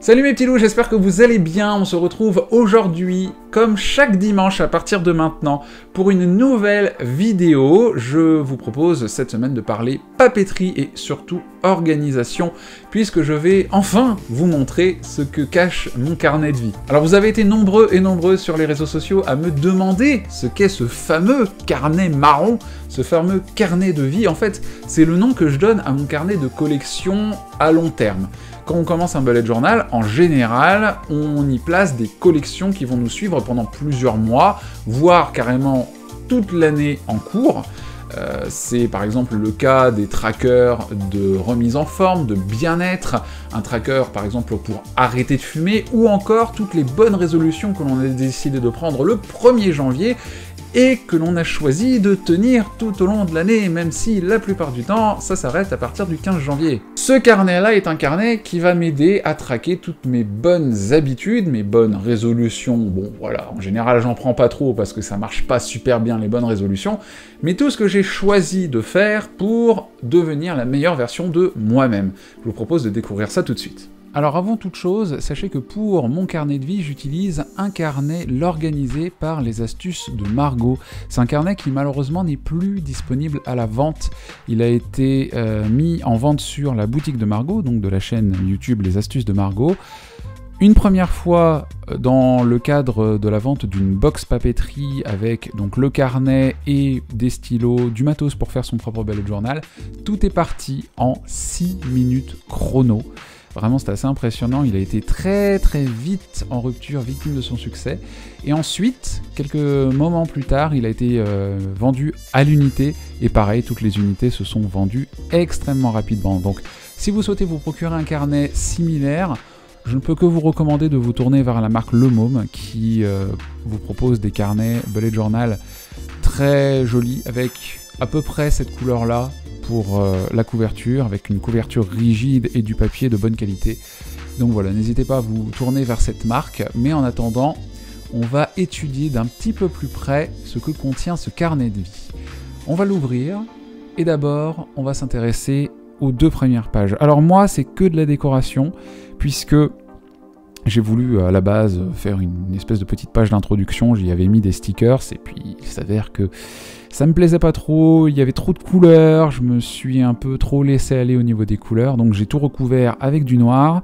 Salut mes petits loups, j'espère que vous allez bien. On se retrouve aujourd'hui, comme chaque dimanche à partir de maintenant, pour une nouvelle vidéo. Je vous propose cette semaine de parler papeterie et surtout organisation, puisque je vais enfin vous montrer ce que cache mon carnet de vie. Alors vous avez été nombreux et nombreuses sur les réseaux sociaux à me demander ce qu'est ce fameux carnet marron, ce fameux carnet de vie. En fait, c'est le nom que je donne à mon carnet de collection à long terme. Quand on commence un bullet journal, en général, on y place des collections qui vont nous suivre pendant plusieurs mois, voire carrément toute l'année en cours. C'est par exemple le cas des trackers de remise en forme, de bien-être, un tracker par exemple pour arrêter de fumer, ou encore toutes les bonnes résolutions que l'on a décidé de prendre le 1er janvier, et que l'on a choisi de tenir tout au long de l'année, même si la plupart du temps, ça s'arrête à partir du 15 janvier. Ce carnet-là est un carnet qui va m'aider à traquer toutes mes bonnes habitudes, mes bonnes résolutions. Bon, voilà, en général, j'en prends pas trop parce que ça marche pas super bien les bonnes résolutions, mais tout ce que j'ai choisi de faire pour devenir la meilleure version de moi-même. Je vous propose de découvrir ça tout de suite. Alors avant toute chose, sachez que pour mon carnet de vie, j'utilise un carnet l'organisé par les astuces de Margot. C'est un carnet qui malheureusement n'est plus disponible à la vente. Il a été mis en vente sur la boutique de Margot, donc de la chaîne YouTube Les Astuces de Margot. Une première fois dans le cadre de la vente d'une box papeterie avec donc le carnet et des stylos, du matos pour faire son propre bullet journal. Tout est parti en 6 minutes chrono. Vraiment, c'était assez impressionnant, il a été très vite en rupture, victime de son succès. Et ensuite, quelques moments plus tard, il a été vendu à l'unité, et pareil, toutes les unités se sont vendues extrêmement rapidement. Donc, si vous souhaitez vous procurer un carnet similaire, je ne peux que vous recommander de vous tourner vers la marque Le Môme, qui vous propose des carnets bullet journal très jolis, avec à peu près cette couleur-là, pour la couverture, avec une couverture rigide et du papier de bonne qualité. Donc voilà, n'hésitez pas à vous tourner vers cette marque, mais en attendant, on va étudier d'un petit peu plus près ce que contient ce carnet de vie. On va l'ouvrir, et d'abord, on va s'intéresser aux 2 premières pages. Alors moi, c'est que de la décoration, puisque j'ai voulu à la base faire une espèce de petite page d'introduction, j'y avais mis des stickers, et puis il s'avère que ça me plaisait pas trop, il y avait trop de couleurs, je me suis un peu trop laissé aller au niveau des couleurs, donc j'ai tout recouvert avec du noir.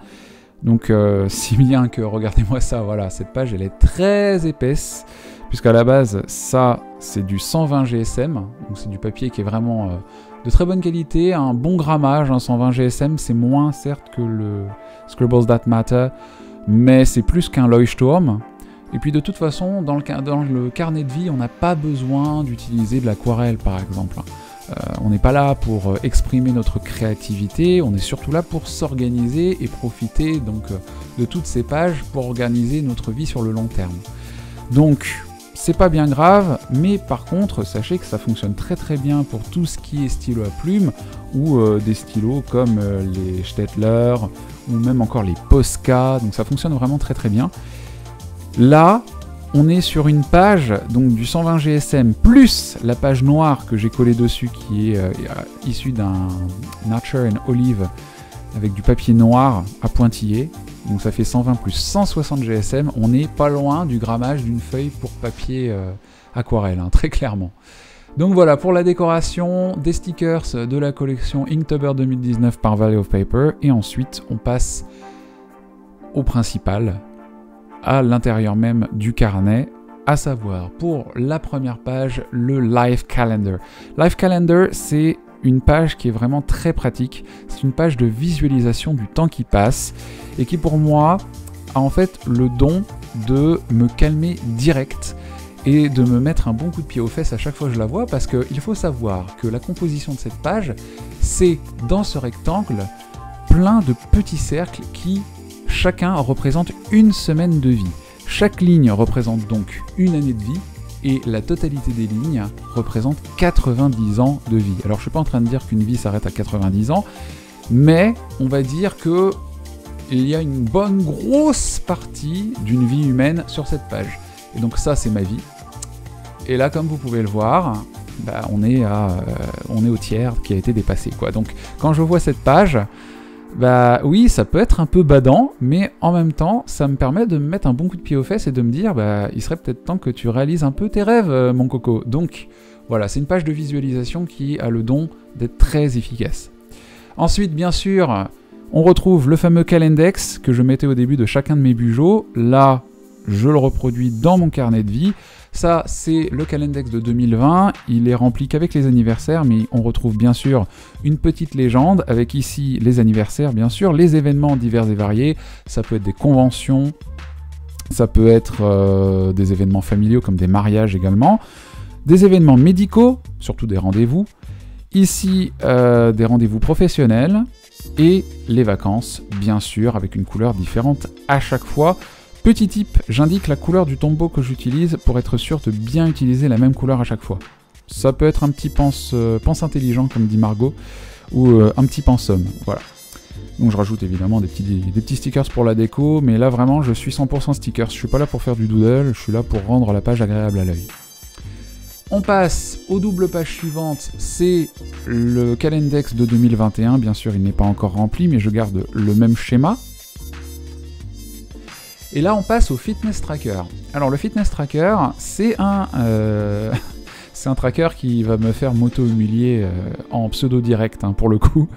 Donc si bien que, regardez-moi ça, voilà, cette page elle est très épaisse, puisqu'à la base, ça c'est du 120 GSM, donc c'est du papier qui est vraiment de très bonne qualité, un bon grammage, hein, 120 GSM, c'est moins certes que le Scribbles That Matter, mais c'est plus qu'un Leuchtturm. Et puis de toute façon, dans le carnet de vie, on n'a pas besoin d'utiliser de l'aquarelle par exemple. On n'est pas là pour exprimer notre créativité, on est surtout là pour s'organiser et profiter donc de toutes ces pages pour organiser notre vie sur le long terme. Donc, c'est pas bien grave, mais par contre, sachez que ça fonctionne très bien pour tout ce qui est stylo à plume, ou des stylos comme les Staedtler, ou même encore les Posca, donc ça fonctionne vraiment très bien. Là, on est sur une page donc du 120 GSM plus la page noire que j'ai collée dessus qui est issue d'un Nature and Olive avec du papier noir à pointillés. Donc ça fait 120 plus 160 GSM. On n'est pas loin du grammage d'une feuille pour papier aquarelle, hein, très clairement. Donc voilà, pour la décoration, des stickers de la collection Inktober 2019 par Valley of Paper. Et ensuite, on passe au principal, à l'intérieur même du carnet, à savoir pour la première page, le Life Calendar. Life Calendar, c'est une page qui est vraiment très pratique, c'est une page de visualisation du temps qui passe, et qui pour moi a en fait le don de me calmer direct, et de me mettre un bon coup de pied aux fesses à chaque fois que je la vois, parce qu'il faut savoir que la composition de cette page, c'est dans ce rectangle, plein de petits cercles qui chacun représente une semaine de vie. Chaque ligne représente donc une année de vie, et la totalité des lignes représente 90 ans de vie. Alors je suis pas en train de dire qu'une vie s'arrête à 90 ans, mais on va dire que il y a une bonne grosse partie d'une vie humaine sur cette page. Et donc ça, c'est ma vie. Et là, comme vous pouvez le voir, on est au tiers qui a été dépassé, quoi. Donc quand je vois cette page, Bah oui, ça peut être un peu badant, mais en même temps, ça me permet de me mettre un bon coup de pied aux fesses et de me dire, bah il serait peut-être temps que tu réalises un peu tes rêves, mon coco. Donc voilà, c'est une page de visualisation qui a le don d'être très efficace. Ensuite, bien sûr, on retrouve le fameux calendex que je mettais au début de chacun de mes bujots. Là, je le reproduis dans mon carnet de vie. Ça, c'est le calendex de 2020. Il est rempli qu'avec les anniversaires, mais on retrouve bien sûr une petite légende, avec ici les anniversaires, bien sûr, les événements divers et variés. Ça peut être des conventions, ça peut être des événements familiaux comme des mariages également, des événements médicaux, surtout des rendez-vous. Ici, des rendez-vous professionnels et les vacances, bien sûr, avec une couleur différente à chaque fois. Petit tip, j'indique la couleur du tombeau que j'utilise pour être sûr de bien utiliser la même couleur à chaque fois. Ça peut être un petit pense intelligent, comme dit Margot, ou un petit pensum, voilà. Donc je rajoute évidemment des petits stickers pour la déco, mais là vraiment je suis 100% stickers, je suis pas là pour faire du doodle, je suis là pour rendre la page agréable à l'œil. On passe aux doubles pages suivantes, c'est le calendex de 2021, bien sûr il n'est pas encore rempli, mais je garde le même schéma. Et là on passe au fitness tracker. Alors le fitness tracker, c'est c'est un tracker qui va me faire m'auto-humilier en pseudo-direct, hein, pour le coup,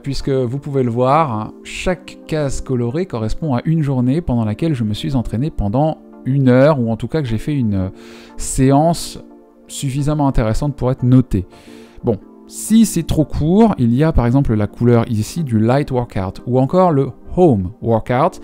puisque vous pouvez le voir, chaque case colorée correspond à une journée pendant laquelle je me suis entraîné pendant 1 heure, ou en tout cas que j'ai fait une séance suffisamment intéressante pour être notée. Bon, si c'est trop court, il y a par exemple la couleur ici du light workout, ou encore le home workout.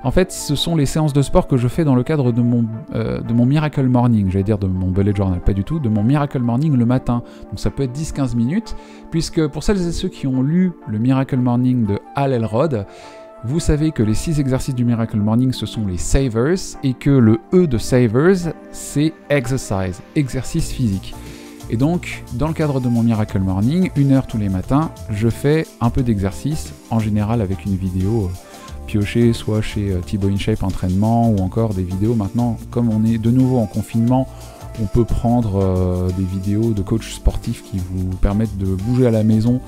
En fait, ce sont les séances de sport que je fais dans le cadre de mon Miracle Morning, j'allais dire de mon bullet journal, pas du tout, de mon Miracle Morning le matin. Donc ça peut être 10-15 minutes, puisque pour celles et ceux qui ont lu le Miracle Morning de Hal Elrod, vous savez que les 6 exercices du Miracle Morning, ce sont les Savers, et que le E de Savers, c'est Exercise, exercice physique. Et donc, dans le cadre de mon Miracle Morning, 1 heure tous les matins, je fais un peu d'exercice, en général avec une vidéo piochée, soit chez Thibaut InShape Entraînement, ou encore des vidéos maintenant, comme on est de nouveau en confinement, on peut prendre des vidéos de coachs sportifs qui vous permettent de bouger à la maison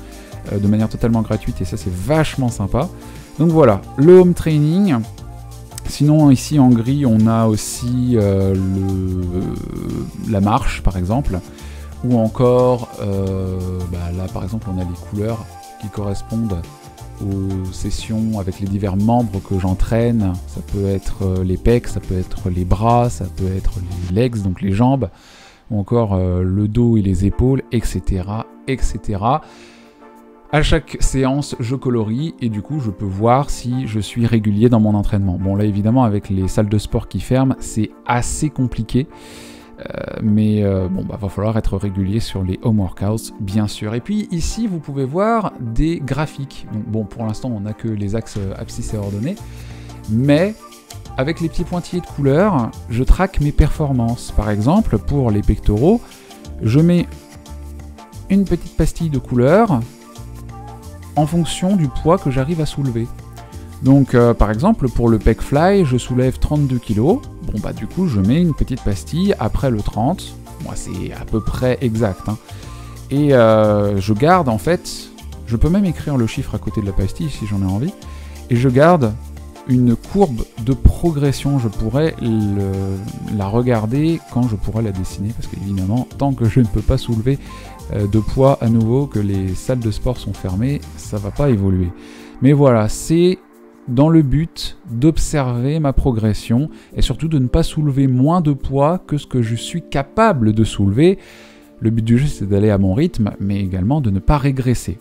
de manière totalement gratuite, et ça c'est vachement sympa. Donc voilà, le home training. Sinon ici en gris on a aussi la marche par exemple, ou encore là par exemple on a les couleurs qui correspondent aux sessions avec les divers membres que j'entraîne. Ça peut être les pecs, ça peut être les bras, ça peut être les legs, donc les jambes, ou encore le dos et les épaules, etc., etc. À chaque séance, je colorie et du coup, je peux voir si je suis régulier dans mon entraînement. Bon, là, évidemment, avec les salles de sport qui ferment, c'est assez compliqué. Mais va falloir être régulier sur les home workouts, bien sûr. Et puis ici, vous pouvez voir des graphiques. Donc, bon, pour l'instant, on n'a que les axes abscisses et ordonnées. Mais avec les petits pointillés de couleur, je traque mes performances. Par exemple, pour les pectoraux, je mets une petite pastille de couleur en fonction du poids que j'arrive à soulever. Donc par exemple pour le pec fly, je soulève 32 kg, bon bah du coup je mets une petite pastille après le 30, moi c'est à peu près exact, hein. Et je garde en fait, je peux même écrire le chiffre à côté de la pastille si j'en ai envie, et je garde une courbe de progression, je pourrais la regarder quand je pourrai la dessiner, parce qu'évidemment tant que je ne peux pas soulever de poids à nouveau, que les salles de sport sont fermées, ça va pas évoluer. Mais voilà, c'est dans le but d'observer ma progression et surtout de ne pas soulever moins de poids que ce que je suis capable de soulever. Le but du jeu, c'est d'aller à mon rythme, mais également de ne pas régresser.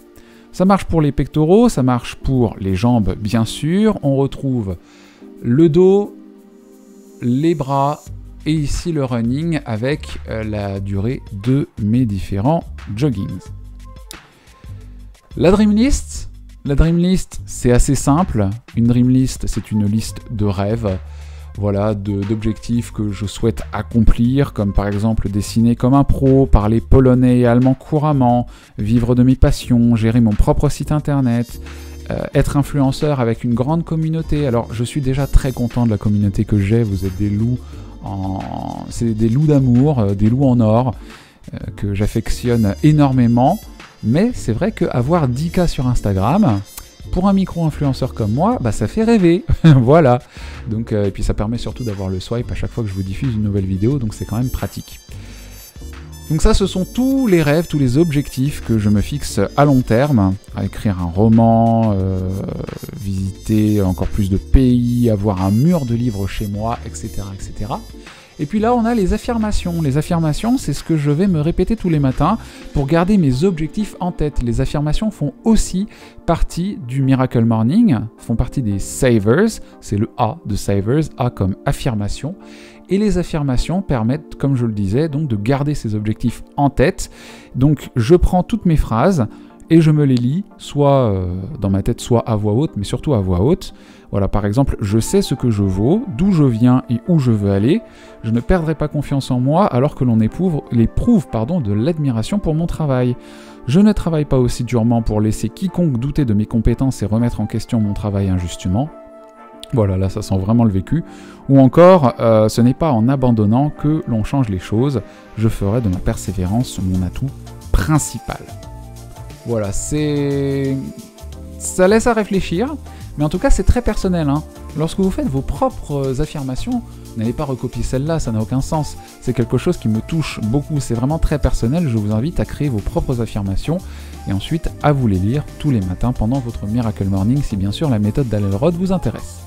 Ça marche pour les pectoraux, ça marche pour les jambes, bien sûr. On retrouve le dos, les bras et ici le running avec la durée de mes différents joggings. La Dream List, c'est assez simple. Une Dream List, c'est une liste de rêves, voilà, d'objectifs que je souhaite accomplir, comme par exemple dessiner comme un pro, parler polonais et allemand couramment, vivre de mes passions, gérer mon propre site internet, être influenceur avec une grande communauté. Alors, je suis déjà très content de la communauté que j'ai, vous êtes des loups c'est des loups d'amour, des loups en or, que j'affectionne énormément. Mais c'est vrai qu'avoir 10K sur Instagram, Pour un micro-influenceur comme moi, bah ça fait rêver, voilà. Donc, et puis ça permet surtout d'avoir le swipe à chaque fois que je vous diffuse une nouvelle vidéo, donc c'est quand même pratique. Donc ça, ce sont tous les rêves, tous les objectifs que je me fixe à long terme, à écrire un roman, visiter encore plus de pays, avoir un mur de livres chez moi, etc., etc. Et puis là, on a les affirmations. Les affirmations, c'est ce que je vais me répéter tous les matins pour garder mes objectifs en tête. Les affirmations font aussi partie du Miracle Morning, font partie des Savers, c'est le A de Savers, A comme affirmation. Et les affirmations permettent, comme je le disais, donc de garder ces objectifs en tête. Donc je prends toutes mes phrases et je me les lis, soit dans ma tête, soit à voix haute, mais surtout à voix haute. Voilà, par exemple, je sais ce que je vaux, d'où je viens et où je veux aller. Je ne perdrai pas confiance en moi alors que l'on éprouve de l'admiration pour mon travail. Je ne travaille pas aussi durement pour laisser quiconque douter de mes compétences et remettre en question mon travail injustement. Voilà, là ça sent vraiment le vécu. Ou encore, ce n'est pas en abandonnant que l'on change les choses. Je ferai de ma persévérance mon atout principal. Voilà, ça laisse à réfléchir, mais en tout cas c'est très personnel, hein. Lorsque vous faites vos propres affirmations, n'allez pas recopier celle-là, ça n'a aucun sens. C'est quelque chose qui me touche beaucoup, c'est vraiment très personnel. Je vous invite à créer vos propres affirmations et ensuite à vous les lire tous les matins pendant votre Miracle Morning, si bien sûr la méthode d'Alelrod vous intéresse.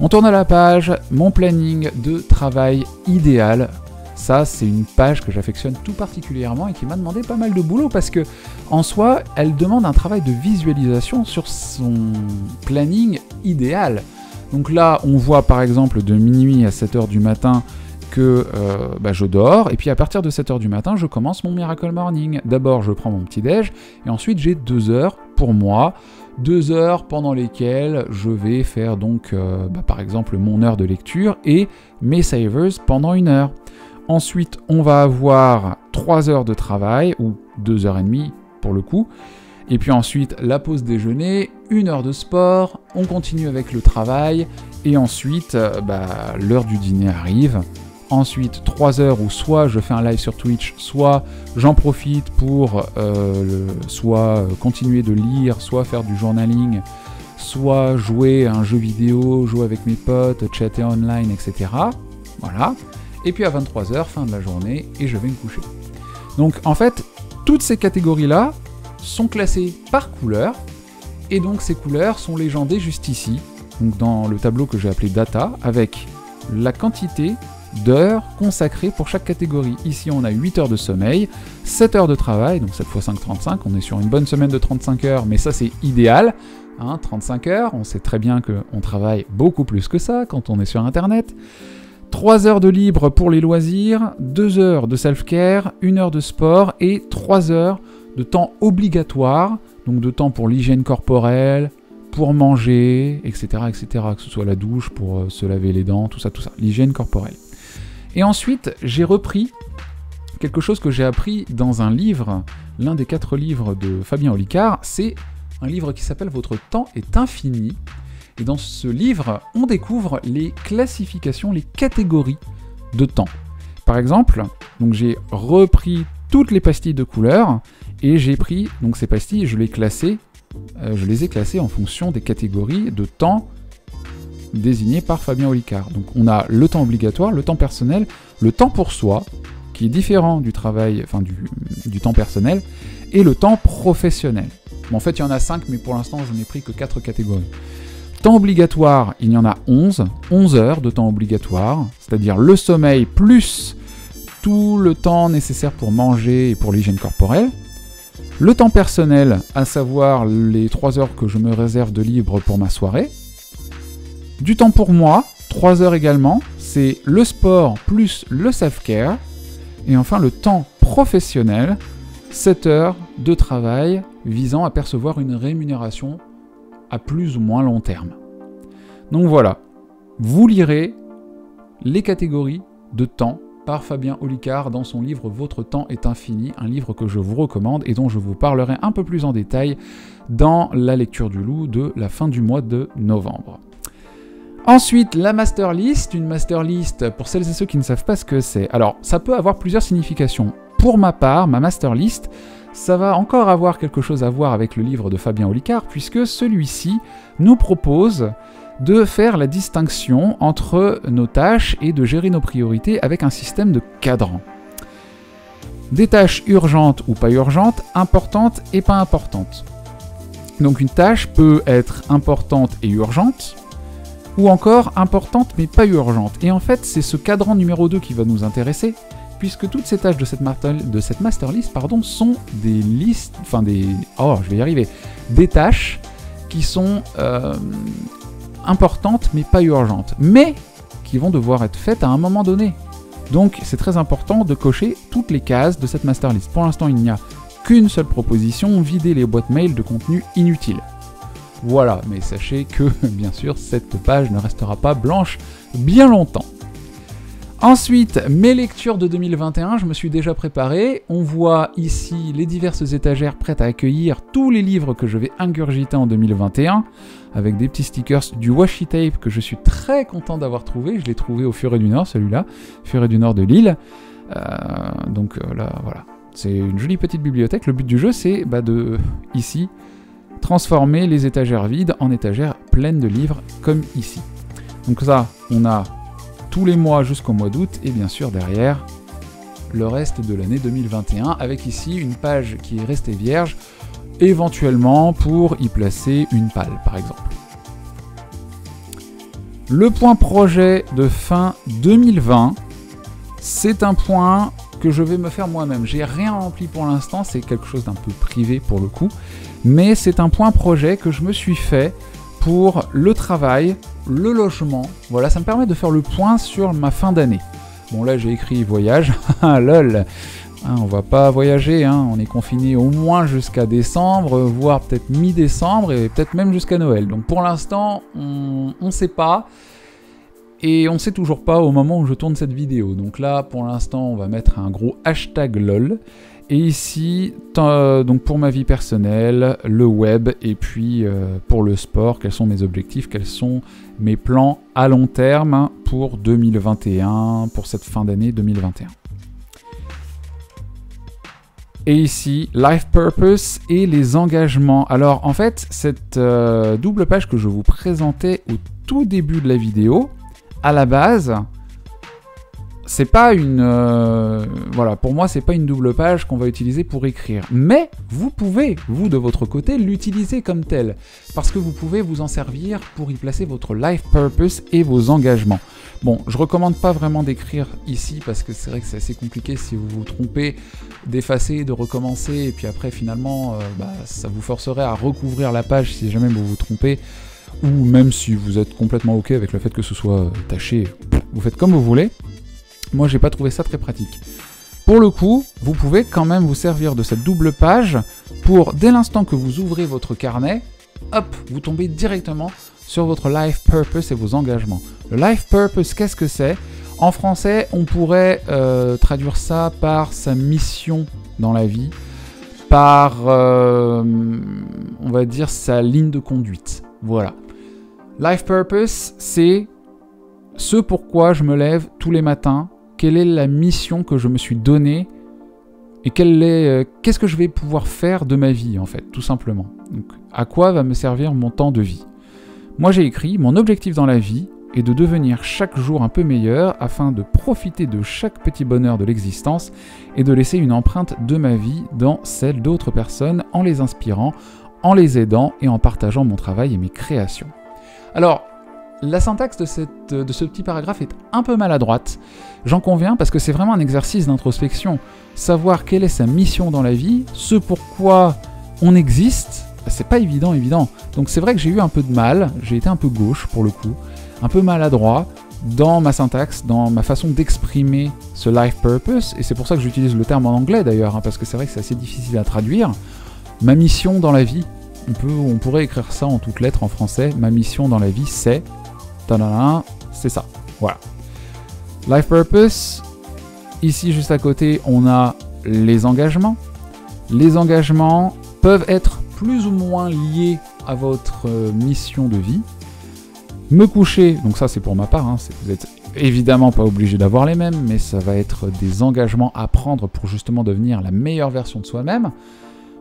On tourne à la page, mon planning de travail idéal. Ça, c'est une page que j'affectionne tout particulièrement et qui m'a demandé pas mal de boulot parce que, en soi, elle demande un travail de visualisation sur son planning idéal. Donc là, on voit par exemple de minuit à 7h du matin que je dors, et puis à partir de 7h du matin, je commence mon Miracle Morning. D'abord, je prends mon petit-déj, et ensuite j'ai 2 heures pour moi, 2 heures pendant lesquelles je vais faire donc, par exemple, mon heure de lecture et mes savers pendant 1 heure. Ensuite, on va avoir 3 heures de travail, ou 2h30 pour le coup, et puis ensuite la pause déjeuner, 1 heure de sport, on continue avec le travail, et ensuite l'heure du dîner arrive. Ensuite 3 heures où soit je fais un live sur Twitch, soit j'en profite pour soit continuer de lire, soit faire du journaling, soit jouer à un jeu vidéo, jouer avec mes potes, chatter online, etc. Voilà. Et puis à 23h, fin de la journée, et je vais me coucher. Donc en fait, toutes ces catégories-là sont classées par couleur, et donc ces couleurs sont légendées juste ici, donc dans le tableau que j'ai appelé Data, avec la quantité d'heures consacrées pour chaque catégorie. Ici, on a 8 heures de sommeil, 7 heures de travail, donc 7 x 5, 35, on est sur une bonne semaine de 35 heures, mais ça c'est idéal, hein, 35 heures, on sait très bien qu'on travaille beaucoup plus que ça quand on est sur Internet. 3 heures de libre pour les loisirs, 2 heures de self-care, 1 heure de sport et 3 heures de temps obligatoire, donc de temps pour l'hygiène corporelle, pour manger, etc., etc., que ce soit la douche, pour se laver les dents, tout ça, l'hygiène corporelle. Et ensuite, j'ai repris quelque chose que j'ai appris dans un livre, l'un des 4 livres de Fabien Olicard, c'est un livre qui s'appelle « Votre temps est infini ». Et dans ce livre, on découvre les classifications, les catégories de temps. Par exemple, donc j'ai repris toutes les pastilles de couleur et j'ai pris donc ces pastilles et je les ai classées en fonction des catégories de temps désignées par Fabien Olicard. Donc on a le temps obligatoire, le temps personnel, le temps pour soi, qui est différent du travail, enfin du temps personnel, et le temps professionnel. Bon, en fait, il y en a 5, mais pour l'instant, je n'ai pris que 4 catégories. Temps obligatoire, il y en a 11 heures de temps obligatoire, c'est-à-dire le sommeil plus tout le temps nécessaire pour manger et pour l'hygiène corporelle. Le temps personnel, à savoir les 3 heures que je me réserve de libre pour ma soirée. Du temps pour moi, 3 heures également, c'est le sport plus le self-care. Et enfin le temps professionnel, 7 heures de travail visant à percevoir une rémunération à plus ou moins long terme. Donc voilà, vous lirez les catégories de temps par Fabien Olicard dans son livre « Votre temps est infini », un livre que je vous recommande et dont je vous parlerai un peu plus en détail dans la lecture du loup de la fin du mois de novembre. Ensuite, la master list, une master list, pour celles et ceux qui ne savent pas ce que c'est. Alors, ça peut avoir plusieurs significations. Pour ma part, ma master list, ça va encore avoir quelque chose à voir avec le livre de Fabien Olicard, puisque celui-ci nous propose de faire la distinction entre nos tâches et de gérer nos priorités avec un système de cadran. Des tâches urgentes ou pas urgentes, importantes et pas importantes. Donc une tâche peut être importante et urgente, ou encore importante mais pas urgente. Et en fait, c'est ce cadran numéro 2 qui va nous intéresser, puisque toutes ces tâches de cette master list, sont des listes, des tâches qui sont importantes mais pas urgentes, mais qui vont devoir être faites à un moment donné. Donc c'est très important de cocher toutes les cases de cette master list. Pour l'instant, il n'y a qu'une seule proposition, vider les boîtes mail de contenu inutile. Voilà, mais sachez que, bien sûr, cette page ne restera pas blanche bien longtemps. Ensuite, mes lectures de 2021, je me suis déjà préparé. On voit ici les diverses étagères prêtes à accueillir tous les livres que je vais ingurgiter en 2021, avec des petits stickers du washi tape que je suis très content d'avoir trouvé. Je l'ai trouvé au Furet du Nord, celui-là, Furet du Nord de Lille. Là, voilà. C'est une jolie petite bibliothèque. Le but du jeu, c'est de, ici, transformer les étagères vides en étagères pleines de livres, comme ici. Donc ça, on a tous les mois jusqu'au mois d'août, et bien sûr derrière, le reste de l'année 2021, avec ici une page qui est restée vierge, éventuellement pour y placer une palle, par exemple. Le point projet de fin 2020, c'est un point que je vais me faire moi-même. J'ai rien rempli pour l'instant, c'est quelque chose d'un peu privé pour le coup, mais c'est un point projet que je me suis fait pour le travail, le logement. Voilà, ça me permet de faire le point sur ma fin d'année. Bon, là j'ai écrit voyage, lol, on va pas voyager, on est confiné au moins jusqu'à décembre, voire peut-être mi-décembre et peut-être même jusqu'à Noël. Donc pour l'instant, on sait pas. Et on sait toujours pas au moment où je tourne cette vidéo. Donc là, pour l'instant, on va mettre un gros hashtag LOL. Et ici, donc pour ma vie personnelle, le web, et puis pour le sport, quels sont mes objectifs, quels sont mes plans à long terme pour 2021, pour cette fin d'année 2021. Et ici, Life Purpose et les engagements. Alors en fait, cette double page que je vous présentais au tout début de la vidéo, à la base, c'est pas une... pour moi, c'est pas une double page qu'on va utiliser pour écrire. Mais vous pouvez, vous de votre côté, l'utiliser comme tel. Parce que vous pouvez vous en servir pour y placer votre life purpose et vos engagements. Bon, je recommande pas vraiment d'écrire ici, parce que c'est vrai que c'est assez compliqué si vous vous trompez, d'effacer, de recommencer, et puis après, finalement, ça vous forcerait à recouvrir la page si jamais vous vous trompez. Ou même si vous êtes complètement ok avec le fait que ce soit taché, vous faites comme vous voulez. Moi, j'ai pas trouvé ça très pratique. Pour le coup, vous pouvez quand même vous servir de cette double page pour, dès l'instant que vous ouvrez votre carnet, hop, vous tombez directement sur votre life purpose et vos engagements. Le life purpose, qu'est-ce que c'est? En français, on pourrait traduire ça par sa mission dans la vie, par, on va dire, sa ligne de conduite. Voilà. Life purpose, c'est ce pourquoi je me lève tous les matins, quelle est la mission que je me suis donnée et qu'est-ce que je vais pouvoir faire de ma vie, en fait, tout simplement. Donc, à quoi va me servir mon temps de vie? Moi, j'ai écrit, mon objectif dans la vie est de devenir chaque jour un peu meilleur afin de profiter de chaque petit bonheur de l'existence et de laisser une empreinte de ma vie dans celle d'autres personnes en les inspirant, en les aidant et en partageant mon travail et mes créations. Alors, la syntaxe de ce petit paragraphe est un peu maladroite, j'en conviens, parce que c'est vraiment un exercice d'introspection. Savoir quelle est sa mission dans la vie, ce pourquoi on existe, c'est pas évident. Donc c'est vrai que j'ai eu un peu de mal, j'ai été un peu gauche pour le coup, un peu maladroit dans ma syntaxe, dans ma façon d'exprimer ce life purpose, et c'est pour ça que j'utilise le terme en anglais d'ailleurs, parce que c'est vrai que c'est assez difficile à traduire. Ma mission dans la vie, on pourrait écrire ça en toutes lettres en français, ma mission dans la vie c'est... c'est ça, voilà. Life purpose, ici juste à côté, on a les engagements. Les engagements peuvent être plus ou moins liés à votre mission de vie. Me coucher, donc ça c'est pour ma part, vous êtes évidemment pas obligé d'avoir les mêmes, mais ça va être des engagements à prendre pour justement devenir la meilleure version de soi-même.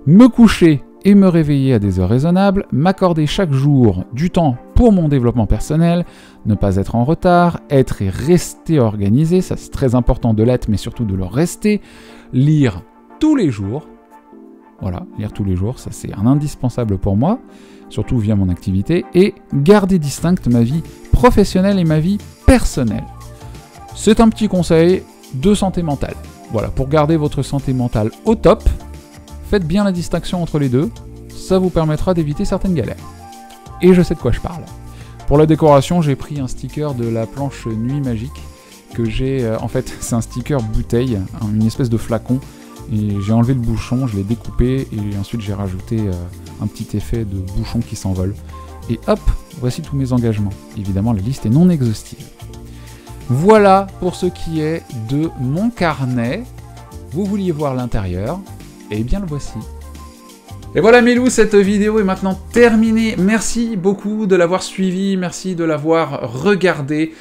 Me coucher et me réveiller à des heures raisonnables, m'accorder chaque jour du temps pour mon développement personnel, ne pas être en retard, être et rester organisé, ça c'est très important de l'être mais surtout de le rester, lire tous les jours, voilà, lire tous les jours, ça c'est un indispensable pour moi, surtout via mon activité, et garder distincte ma vie professionnelle et ma vie personnelle. C'est un petit conseil de santé mentale. Voilà, pour garder votre santé mentale au top, faites bien la distinction entre les deux, ça vous permettra d'éviter certaines galères. Et je sais de quoi je parle. Pour la décoration, j'ai pris un sticker de la planche Nuit Magique, que j'ai... en fait, c'est un sticker bouteille, une espèce de flacon, et j'ai enlevé le bouchon, je l'ai découpé, et ensuite j'ai rajouté un petit effet de bouchon qui s'envole. Et hop, voici tous mes engagements. Évidemment, la liste est non exhaustive. Voilà pour ce qui est de mon carnet. Vous vouliez voir l'intérieur, et bien le voici. Et voilà mes loups, cette vidéo est maintenant terminée. Merci beaucoup de l'avoir suivi, merci de l'avoir regardé.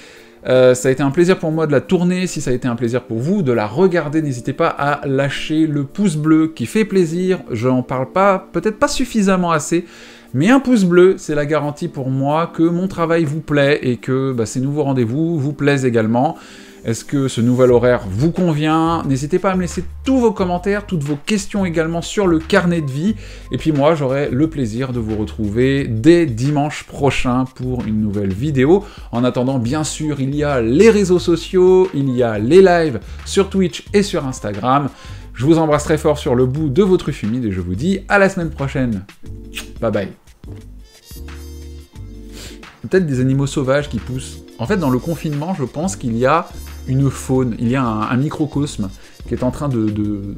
Ça a été un plaisir pour moi de la tourner, si ça a été un plaisir pour vous de la regarder, n'hésitez pas à lâcher le pouce bleu qui fait plaisir, je n'en parle pas, peut-être pas suffisamment assez, mais un pouce bleu, c'est la garantie pour moi que mon travail vous plaît et que ces nouveaux rendez-vous vous plaisent également. Est-ce que ce nouvel horaire vous convient? N'hésitez pas à me laisser tous vos commentaires, toutes vos questions également sur le carnet de vie. Et puis moi, j'aurai le plaisir de vous retrouver dès dimanche prochain pour une nouvelle vidéo. En attendant, bien sûr, il y a les réseaux sociaux, il y a les lives sur Twitch et sur Instagram. Je vous embrasse très fort sur le bout de vos truffes humides et je vous dis à la semaine prochaine. Bye bye. Peut-être des animaux sauvages qui poussent. En fait, dans le confinement, je pense qu'il y a une faune, il y a un microcosme qui est en train de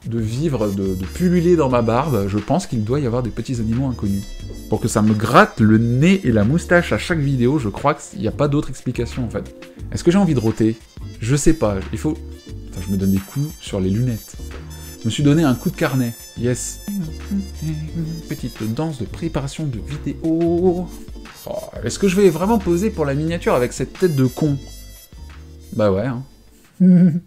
vivre, de pulluler dans ma barbe. Je pense qu'il doit y avoir des petits animaux inconnus. Pour que ça me gratte le nez et la moustache à chaque vidéo, je crois qu'il n'y a pas d'autre explication en fait. Est-ce que j'ai envie de rôter? Je sais pas, il faut... Enfin, je me donne des coups sur les lunettes. Je me suis donné un coup de carnet, yes. Petite danse de préparation de vidéo. Oh, est-ce que je vais vraiment poser pour la miniature avec cette tête de con? Bah ouais, hein.